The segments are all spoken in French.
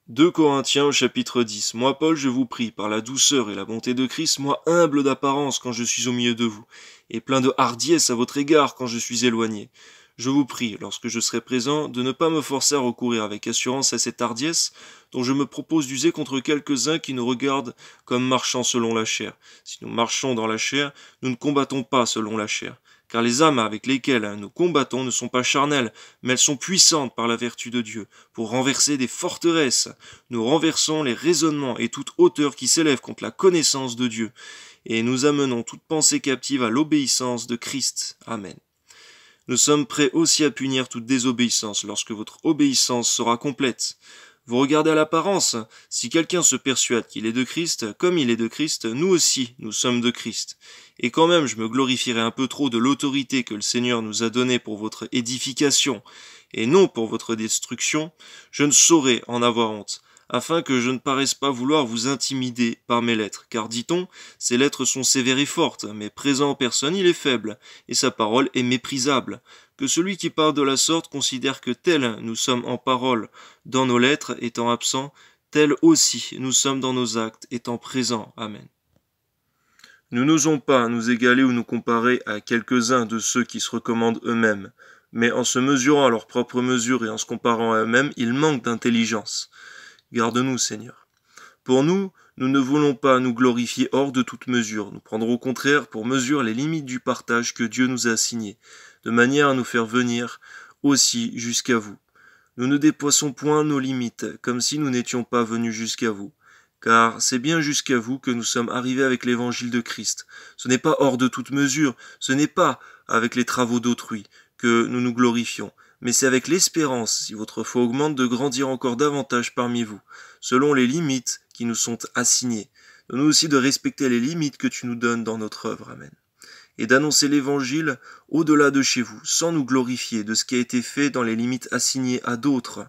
2 Corinthiens au chapitre 10. Moi, Paul, je vous prie, par la douceur et la bonté de Christ, moi humble d'apparence quand je suis au milieu de vous, et plein de hardiesse à votre égard quand je suis éloigné. Je vous prie, lorsque je serai présent, de ne pas me forcer à recourir avec assurance à cette hardiesse dont je me propose d'user contre quelques-uns qui nous regardent comme marchant selon la chair. Si nous marchons dans la chair, nous ne combattons pas selon la chair. Car les âmes avec lesquelles nous combattons ne sont pas charnelles, mais elles sont puissantes par la vertu de Dieu, pour renverser des forteresses. Nous renversons les raisonnements et toute hauteur qui s'élève contre la connaissance de Dieu, et nous amenons toute pensée captive à l'obéissance de Christ. Amen. Nous sommes prêts aussi à punir toute désobéissance lorsque votre obéissance sera complète. Vous regardez à l'apparence, si quelqu'un se persuade qu'il est de Christ, comme il est de Christ, nous aussi, nous sommes de Christ. Et quand même, je me glorifierai un peu trop de l'autorité que le Seigneur nous a donnée pour votre édification, et non pour votre destruction, je ne saurais en avoir honte, afin que je ne paraisse pas vouloir vous intimider par mes lettres. Car, dit-on, ces lettres sont sévères et fortes, mais présent en personne il est faible, et sa parole est méprisable. Que celui qui parle de la sorte considère que tel nous sommes en parole dans nos lettres étant absents, tel aussi nous sommes dans nos actes étant présents. Amen. Nous n'osons pas nous égaler ou nous comparer à quelques-uns de ceux qui se recommandent eux-mêmes, mais en se mesurant à leur propre mesure et en se comparant à eux-mêmes, ils manquent d'intelligence. Garde-nous, Seigneur. Pour nous, nous ne voulons pas nous glorifier hors de toute mesure. Nous prendrons au contraire pour mesure les limites du partage que Dieu nous a assigné, de manière à nous faire venir aussi jusqu'à vous. Nous ne dépassons point nos limites, comme si nous n'étions pas venus jusqu'à vous. Car c'est bien jusqu'à vous que nous sommes arrivés avec l'évangile de Christ. Ce n'est pas hors de toute mesure, ce n'est pas avec les travaux d'autrui que nous nous glorifions, mais c'est avec l'espérance, si votre foi augmente, de grandir encore davantage parmi vous, selon les limites qui nous sont assignées. Donne-nous aussi de respecter les limites que tu nous donnes dans notre œuvre. Amen. Et d'annoncer l'évangile au-delà de chez vous, sans nous glorifier de ce qui a été fait dans les limites assignées à d'autres.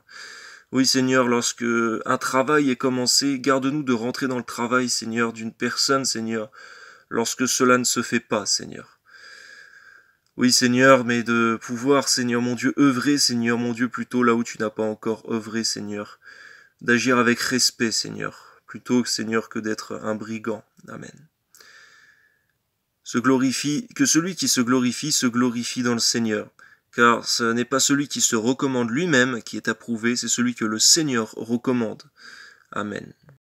Oui, Seigneur, lorsque un travail est commencé, garde-nous de rentrer dans le travail, Seigneur, d'une personne, Seigneur, lorsque cela ne se fait pas, Seigneur. Oui, Seigneur, mais de pouvoir, Seigneur mon Dieu, œuvrer, Seigneur mon Dieu, plutôt là où tu n'as pas encore œuvré, Seigneur. D'agir avec respect, Seigneur, plutôt, Seigneur, que d'être un brigand. Amen. Que celui qui se glorifie dans le Seigneur. Car ce n'est pas celui qui se recommande lui-même qui est approuvé, c'est celui que le Seigneur recommande. Amen.